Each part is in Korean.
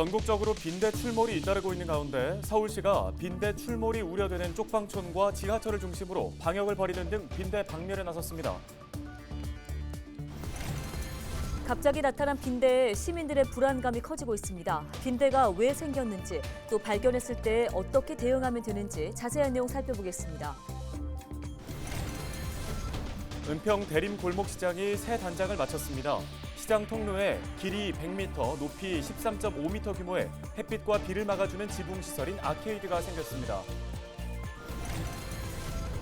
전국적으로 빈대 출몰이 잇따르고 있는 가운데 서울시가 빈대 출몰이 우려되는 쪽방촌과 지하철을 중심으로 방역을 벌이는 등 빈대 박멸에 나섰습니다. 갑자기 나타난 빈대에 시민들의 불안감이 커지고 있습니다. 빈대가 왜 생겼는지, 또 발견했을 때 어떻게 대응하면 되는지 자세한 내용 살펴보겠습니다. 은평 대림 골목시장이 새 단장을 마쳤습니다. 시장 통로에 길이 100m, 높이 13.5m 규모의 햇빛과 비를 막아주는 지붕시설인 아케이드가 생겼습니다.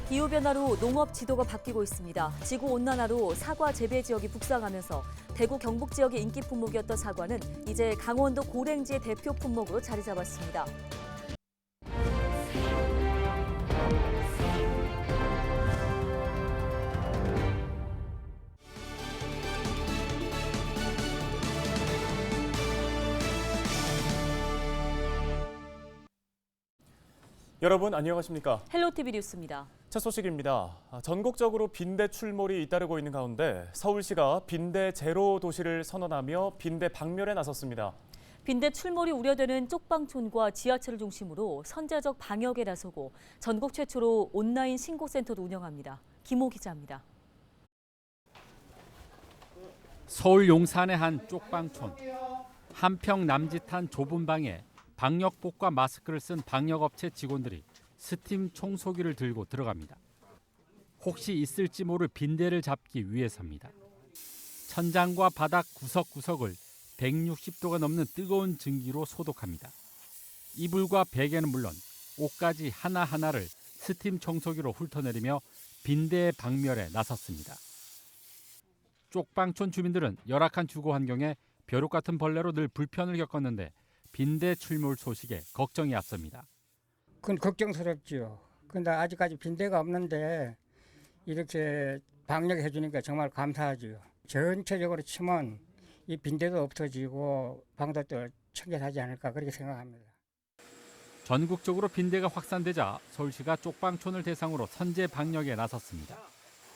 기후변화로 농업 지도가 바뀌고 있습니다. 지구온난화로 사과 재배 지역이 북상하면서 대구 경북 지역의 인기 품목이었던 사과는 이제 강원도 고랭지의 대표 품목으로 자리 잡았습니다. 여러분 안녕하십니까? 헬로티비 뉴스입니다. 첫 소식입니다. 전국적으로 빈대 출몰이 잇따르고 있는 가운데 서울시가 빈대 제로 도시를 선언하며 빈대 박멸에 나섰습니다. 빈대 출몰이 우려되는 쪽방촌과 지하철을 중심으로 선제적 방역에 나서고 전국 최초로 온라인 신고센터도 운영합니다. 김호 기자입니다. 서울 용산의 한 쪽방촌. 한평 남짓한 좁은 방에 방역복과 마스크를 쓴 방역업체 직원들이 스팀 청소기를 들고 들어갑니다. 혹시 있을지 모를 빈대를 잡기 위해서입니다. 천장과 바닥 구석구석을 160도가 넘는 뜨거운 증기로 소독합니다. 이불과 베개는 물론 옷까지 하나하나를 스팀 청소기로 훑어내리며 빈대 박멸에 나섰습니다. 쪽방촌 주민들은 열악한 주거 환경에 벼룩 같은 벌레로 늘 불편을 겪었는데 빈대 출몰 소식에 걱정이 앞섭니다. 그건 걱정스럽죠. 근데 아직까지 빈대가 없는데 이렇게 방역해 주니까 정말 감사하죠. 전체적으로 치면 이 빈대도 없어지고 방도도 청결하지 않을까 그렇게 생각합니다. 전국적으로 빈대가 확산되자 서울시가 쪽방촌을 대상으로 선제 방역에 나섰습니다.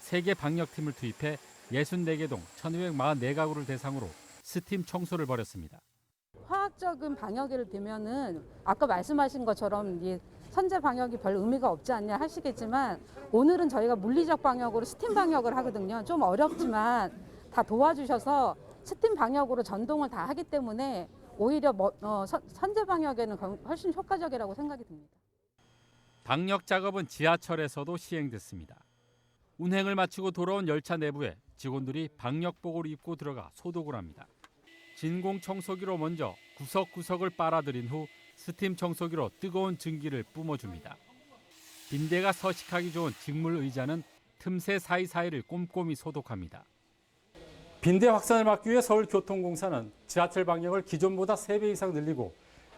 3개 방역팀을 투입해 64개 동 1,244가구를 대상으로 스팀 청소를 벌였습니다. 화학적인 방역을 되면은 아까 말씀하신 것처럼 이 선제 방역이 별 의미가 없지 않냐 하시겠지만 오늘은 저희가 물리적 방역으로 스팀 방역을 하거든요. 좀 어렵지만 다 도와주셔서 스팀 방역으로 전동을 다 하기 때문에 오히려 선제 방역에는 훨씬 효과적이라고 생각이 듭니다. 방역 작업은 지하철에서도 시행됐습니다. 운행을 마치고 돌아온 열차 내부에 직원들이 방역복을 입고 들어가 소독을 합니다. 진공 청소기로 먼저 구석구석을 빨아들인 후 스팀 청소기로 뜨거운 증기를 뿜어줍니다. 빈대가 서식하기 좋은 직물 의자는 틈새 사이사이를 꼼꼼히 소독합니다. 빈대 확산을 막기 위해 서울교통공사는 지하철 방역을 기존보다 3배 이상 늘리고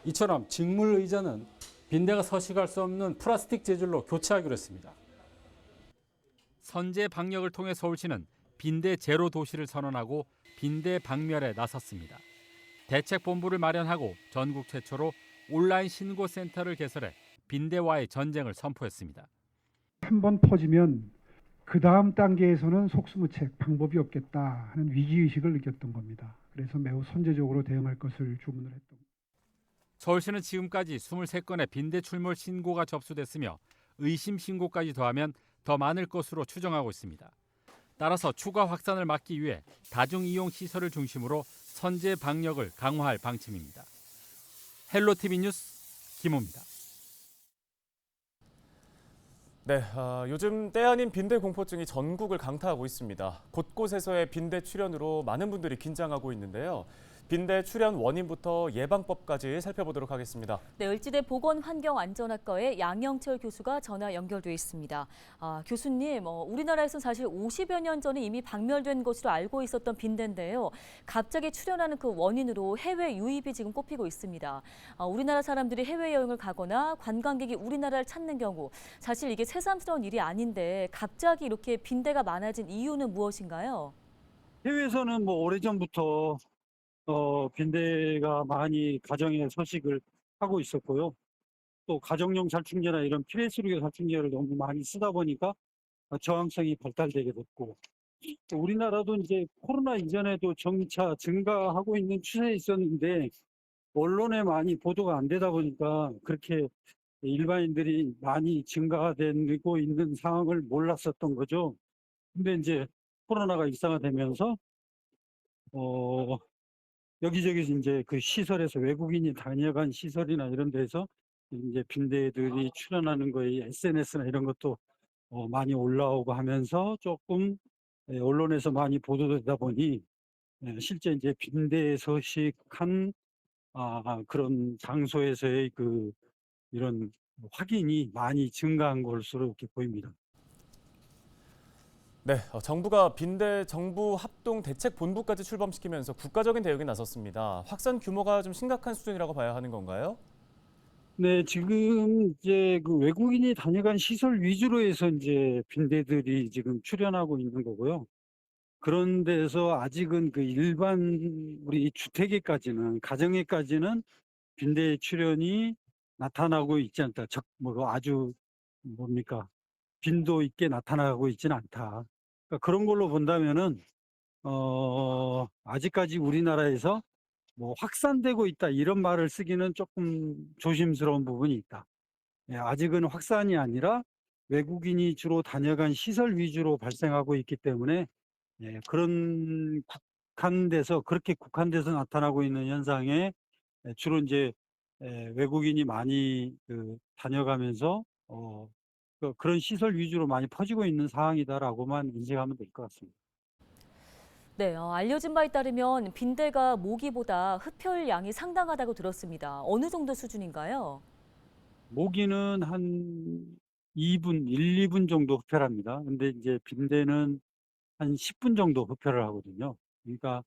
이처럼 직물 의자는 빈대가 서식할 수 없는 플라스틱 재질로 교체하기로 했습니다. 선제 방역을 통해 서울시는 빈대 제로 도시를 선언하고 빈대 박멸에 나섰습니다. 대책본부를 마련하고 전국 최초로 온라인 신고센터를 개설해 빈대와의 전쟁을 선포했습니다. 한 번 퍼지면 그 다음 단계에서는 속수무책 방법이 없겠다 하는 위기의식을 느꼈던 겁니다. 그래서 매우 선제적으로 대응할 것을 주문을 했던 겁니다. 서울시는 지금까지 23건의 빈대 출몰 신고가 접수됐으며 의심 신고까지 더하면 더 많을 것으로 추정하고 있습니다. 따라서 추가 확산을 막기 위해 다중이용 시설을 중심으로 선제 방역을 강화할 방침입니다. 헬로티비 뉴스 김호입니다. 네, 요즘 때 아닌 빈대 공포증이 전국을 강타하고 있습니다. 곳곳에서의 빈대 출현으로 많은 분들이 긴장하고 있는데요. 빈대 출현 원인부터 예방법까지 살펴보도록 하겠습니다. 네, 을지대 보건환경안전학과의 양영철 교수가 전화 연결돼 있습니다. 교수님, 우리나라에서는 사실 50여 년 전에 이미 박멸된 것으로 알고 있었던 빈대인데요. 갑자기 출현하는 그 원인으로 해외 유입이 지금 꼽히고 있습니다. 우리나라 사람들이 해외여행을 가거나 관광객이 우리나라를 찾는 경우 사실 이게 새삼스러운 일이 아닌데 갑자기 이렇게 빈대가 많아진 이유는 무엇인가요? 해외에서는 오래전부터 빈대가 많이 가정에 서식을 하고 있었고요. 또 가정용 살충제나 이런 필수류의 살충제를 너무 많이 쓰다 보니까 저항성이 발달되게 됐고, 또 우리나라도 이제 코로나 이전에도 점차 증가하고 있는 추세에 있었는데 언론에 많이 보도가 안 되다 보니까 그렇게 일반인들이 많이 증가가 되고 있는 상황을 몰랐었던 거죠. 근데 이제 코로나가 일상화되면서 어, 여기저기 이제 그 시설에서 외국인이 다녀간 시설이나 이런 데서 이제 빈대들이 출연하는 거에 SNS나 이런 것도 많이 올라오고 하면서 조금 언론에서 많이 보도되다 보니 실제 이제 빈대 서식한 그런 장소에서의 그 이런 확인이 많이 증가한 것으로 이렇게 보입니다. 네, 정부가 빈대 정부 합동 대책 본부까지 출범시키면서 국가적인 대응에 나섰습니다. 확산 규모가 좀 심각한 수준이라고 봐야 하는 건가요? 네, 지금 이제 그 외국인이 다녀간 시설 위주로 해서 이제 빈대들이 지금 출현하고 있는 거고요. 그런 데서 아직은 그 일반 우리 주택에까지는, 가정에까지는 빈대 출현이 나타나고 있지 않다. 뭐 아주 뭡니까? 빈도 있게 나타나고 있지는 않다. 그러니까 그런 걸로 본다면은 아직까지 우리나라에서 뭐 확산되고 있다 이런 말을 쓰기는 조금 조심스러운 부분이 있다. 예, 아직은 확산이 아니라 외국인이 주로 다녀간 시설 위주로 발생하고 있기 때문에 그런 그렇게 국한돼서 나타나고 있는 현상에 주로 이제 외국인이 많이 다녀가면서 그런 시설 위주로 많이 퍼지고 있는 상황이다라고만 인식하면 될 것 같습니다. 네, 알려진 바에 따르면 빈대가 모기보다 흡혈량이 상당하다고 들었습니다. 어느 정도 수준인가요? 모기는 한 2분, 1, 2분 정도 흡혈합니다. 근데 이제 빈대는 한 10분 정도 흡혈을 하거든요. 그러니까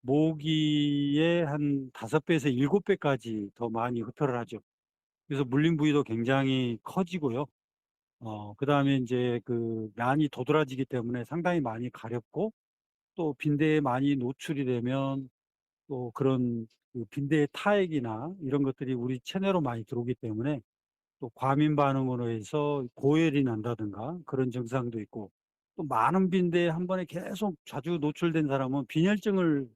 모기의 한 5배에서 7배까지 더 많이 흡혈을 하죠. 그래서 물린 부위도 굉장히 커지고요. 그다음에 이제 그 난이 도드라지기 때문에 상당히 많이 가렵고 또 빈대에 많이 노출이 되면 또 그런 그 빈대의 타액이나 이런 것들이 우리 체내로 많이 들어오기 때문에 또 과민 반응으로 해서 고열이 난다든가 그런 증상도 있고 또 많은 빈대에 한 번에 계속 자주 노출된 사람은 빈혈증을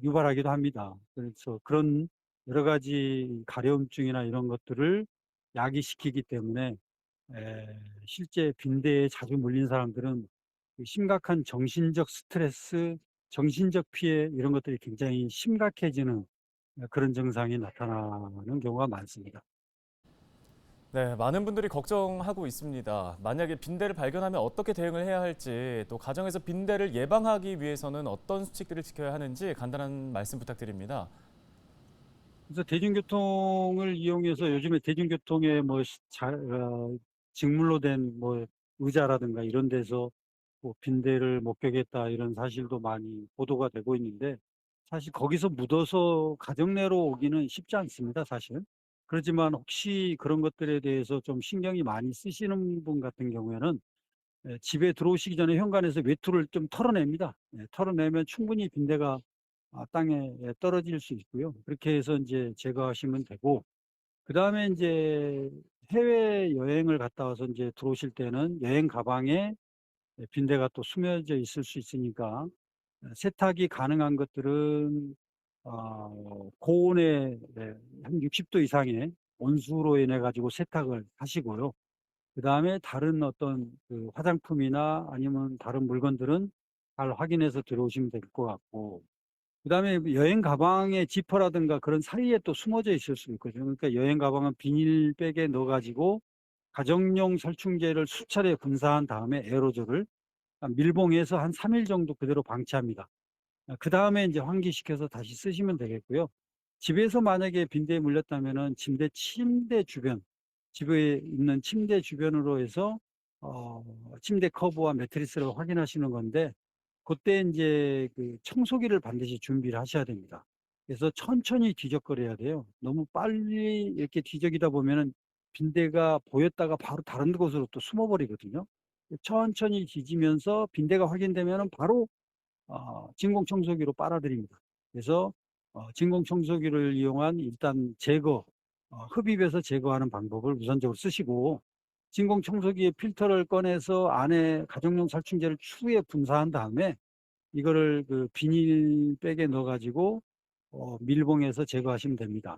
유발하기도 합니다. 그래서 그런 여러 가지 가려움증이나 이런 것들을 야기시키기 때문에 실제 빈대에 자주 물린 사람들은 그 심각한 정신적 스트레스, 정신적 피해 이런 것들이 굉장히 심각해지는 그런 증상이 나타나는 경우가 많습니다. 네, 많은 분들이 걱정하고 있습니다. 만약에 빈대를 발견하면 어떻게 대응을 해야 할지, 또 가정에서 빈대를 예방하기 위해서는 어떤 수칙들을 지켜야 하는지 간단한 말씀 부탁드립니다. 그래서 대중교통을 이용해서 요즘에 대중교통에 뭐 직물로 된 뭐 의자라든가 이런 데서 뭐 빈대를 목격했다 이런 사실도 많이 보도가 되고 있는데 사실 거기서 묻어서 가정 내로 오기는 쉽지 않습니다, 사실. 그렇지만 혹시 그런 것들에 대해서 좀 신경이 많이 쓰시는 분 같은 경우에는 집에 들어오시기 전에 현관에서 외투를 좀 털어냅니다. 털어내면 충분히 빈대가 땅에 떨어질 수 있고요. 그렇게 해서 이제 제거하시면 되고, 그 다음에 이제 해외 여행을 갔다 와서 이제 들어오실 때는 여행 가방에 빈대가 또 스며져 있을 수 있으니까 세탁이 가능한 것들은 고온에 한 60도 이상의 온수로 인해 가지고 세탁을 하시고요. 그 다음에 다른 어떤 그 화장품이나 아니면 다른 물건들은 잘 확인해서 들어오시면 될 것 같고, 그 다음에 여행 가방에 지퍼라든가 그런 사이에 또 숨어져 있을 수 있거든요. 그러니까 여행 가방은 비닐백에 넣어가지고 가정용 살충제를 수차례 분사한 다음에 에어로졸을 밀봉해서 한 3일 정도 그대로 방치합니다. 그 다음에 이제 환기시켜서 다시 쓰시면 되겠고요. 집에서 만약에 빈대에 물렸다면은 침대 주변, 집에 있는 침대 주변으로 해서 침대 커브와 매트리스를 확인하시는 건데 그때 이제 그 청소기를 반드시 준비를 하셔야 됩니다. 그래서 천천히 뒤적거려야 돼요. 너무 빨리 이렇게 뒤적이다 보면은 빈대가 보였다가 바로 다른 곳으로 또 숨어버리거든요. 천천히 뒤지면서 빈대가 확인되면은 바로 진공청소기로 빨아들입니다. 그래서 진공청소기를 이용한 일단 흡입해서 제거하는 방법을 우선적으로 쓰시고 진공청소기의 필터를 꺼내서 안에 가정용 살충제를 추후에 분사한 다음에 이거를 그 비닐백에 넣어가지고 밀봉해서 제거하시면 됩니다.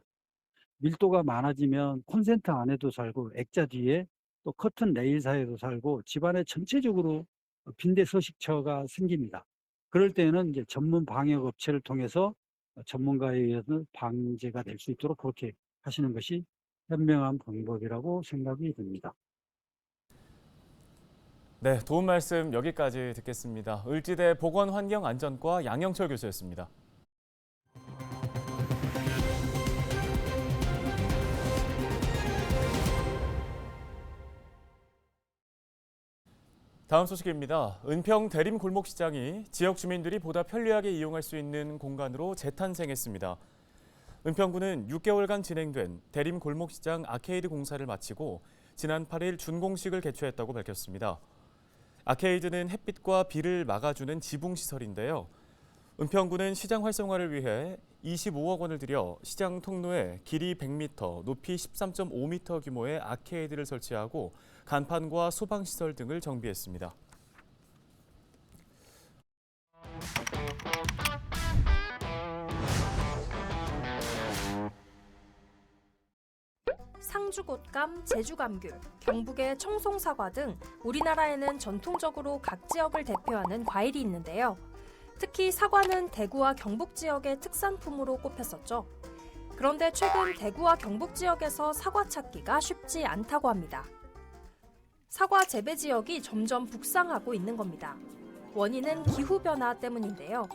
밀도가 많아지면 콘센트 안에도 살고 액자 뒤에 또 커튼 레일 사이에도 살고 집안에 전체적으로 빈대 서식처가 생깁니다. 그럴 때는 이제 전문 방역 업체를 통해서 전문가에 의해서 방제가 될 수 있도록 그렇게 하시는 것이 현명한 방법이라고 생각이 듭니다. 네, 도움 말씀 여기까지 듣겠습니다. 을지대 보건환경안전과 양영철 교수였습니다. 다음 소식입니다. 은평 대림 골목시장이 지역 주민들이 보다 편리하게 이용할 수 있는 공간으로 재탄생했습니다. 은평구는 6개월간 진행된 대림 골목시장 아케이드 공사를 마치고 지난 8일 준공식을 개최했다고 밝혔습니다. 아케이드는 햇빛과 비를 막아주는 지붕시설인데요. 은평구는 시장 활성화를 위해 25억 원을 들여 시장 통로에 길이 100m, 높이 13.5m 규모의 아케이드를 설치하고 간판과 소방시설 등을 정비했습니다. 상주곶감, 제주감귤, 경북의 청송사과 등 우리나라에는 전통적으로 각 지역을 대표하는 과일이 있는데요. 특히 사과는 대구와 경북 지역의 특산품으로 꼽혔었죠. 그런데 최근 대구와 경북 지역에서 사과 찾기가 쉽지 않다고 합니다. 사과 재배 지역이 점점 북상하고 있는 겁니다. 원인은 기후변화 때문인데요.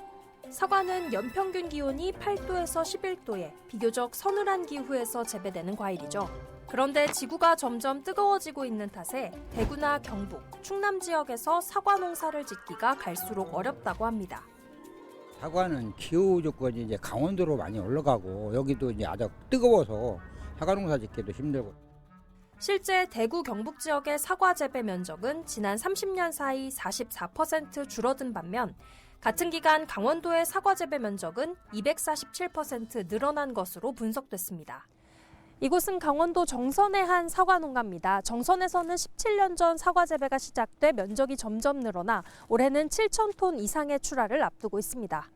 사과는 연평균 기온이 8도에서 11도의 비교적 서늘한 기후에서 재배되는 과일이죠. 그런데 지구가 점점 뜨거워지고 있는 탓에 대구나 경북, 충남 지역에서 사과 농사를 짓기가 갈수록 어렵다고 합니다. 사과는 기후 조건이 이제 강원도로 많이 올라가고 여기도 이제 아주 뜨거워서 사과 농사 짓기도 힘들고. 실제 대구 경북 지역의 사과 재배 면적은 지난 30년 사이 44% 줄어든 반면 같은 기간 강원도의 사과 재배 면적은 247% 늘어난 것으로 분석됐습니다. 이곳은 강원도 정선의 한 사과 농가입니다. 정선에서는 17년 전 사과 재배가 시작돼 면적이 점점 늘어나 올해는 7,000톤 이상의 출하를 앞두고 있습니다.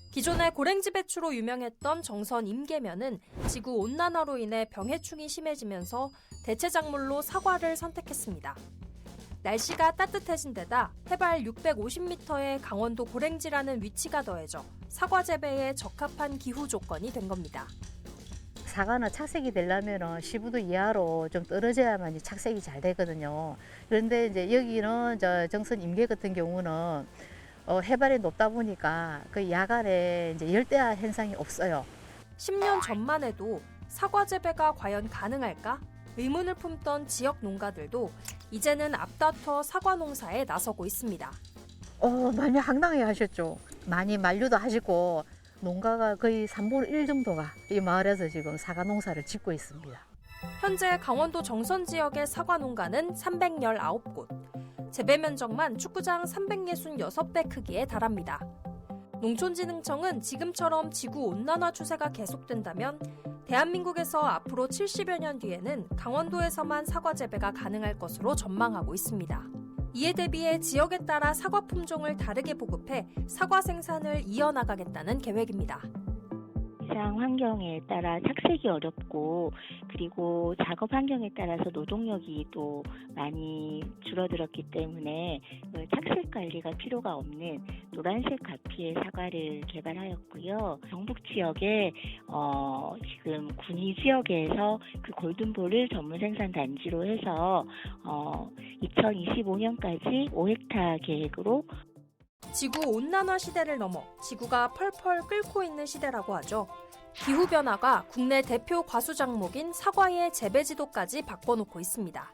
기존의 고랭지 배추로 유명했던 정선 임계면은 지구 온난화로 인해 병해충이 심해지면서 대체 작물로 사과를 선택했습니다. 날씨가 따뜻해진 데다 해발 650m의 강원도 고랭지라는 위치가 더해져 사과 재배에 적합한 기후 조건이 된 겁니다. 사과는 착색이 되려면 15도 이하로 좀 떨어져야만 착색이 잘 되거든요. 그런데 이제 여기는 정선 임계 같은 경우는 해발이 높다 보니까 그 야간에 이제 열대야 현상이 없어요. 10년 전만 해도 사과 재배가 과연 가능할까? 의문을 품던 지역 농가들도 이제는 앞다퉈 사과 농사에 나서고 있습니다. 많이 황당해 하셨죠. 많이 만류도 하시고 농가가 거의 3분의 1 정도가 이 마을에서 지금 사과 농사를 짓고 있습니다. 현재 강원도 정선 지역의 사과 농가는 319곳. 재배 면적만 축구장 366배 크기에 달합니다. 농촌진흥청은 지금처럼 지구온난화 추세가 계속된다면 대한민국에서 앞으로 70여 년 뒤에는 강원도에서만 사과 재배가 가능할 것으로 전망하고 있습니다. 이에 대비해 지역에 따라 사과 품종을 다르게 보급해 사과 생산을 이어나가겠다는 계획입니다. 기상 환경에 따라 착색이 어렵고 그리고 작업 환경에 따라서 노동력이 또 많이 줄어들었기 때문에 착색 관리가 필요가 없는 노란색 가피의 사과를 개발하였고요. 경북 지역에 지금 군위 지역에서 그 골든볼을 전문 생산 단지로 해서 2025년까지 5헥타 계획으로 지구온난화 시대를 넘어 지구가 펄펄 끓고 있는 시대라고 하죠. 기후변화가 국내 대표 과수 작목인 사과의 재배 지도까지 바꿔놓고 있습니다.